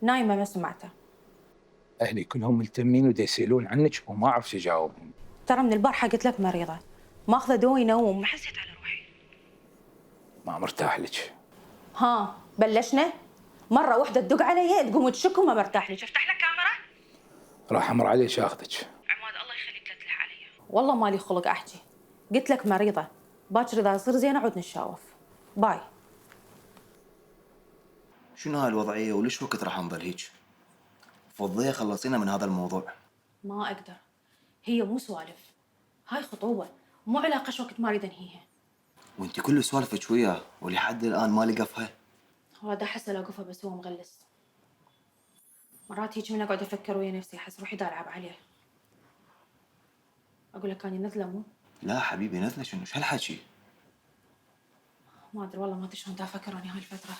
نايمة ما سمعته. اهلي كلهم ملتمين ودا يسالون عنك وما اعرف شو اجاوبهم. ترى من البارحة قلت لك مريضة، ماخذة دواء ينوم، ما حسيت على روحي. ما مرتاح لك. ها بلشنا؟ مرة واحدة تدق علي تقوم تشك وما مرتاح لك، افتح لك كاميرا؟ راح امر عليك اخذك. عماد الله يخليك لا تلح علي. والله مالي خلق احكي، قلت لك مريضة، باكر اذا اصير زين اعود نتشاوف. باي. شنو هاي الوضعية وليش وقت راح نظل هيك؟ فضية خلصينا من هذا الموضوع. ما اقدر، هي مو سوالف، هاي خطوبة، مو علاقة شو وقت ما اريد انهيها. وانتي كل سوالفك وياه ولحد الآن ما لقفها. هو دا احس الاقفه بس هو مغلس. مرات هيك من اقعد افكر ويا نفسي احس روحي دا العب عليه. اقول لك اني نذله مو؟ لا حبيبي نزلة شنو؟ شو هالحكي؟ ما ادري والله، ما ادري شلون دا افكر اني هاي الفترة.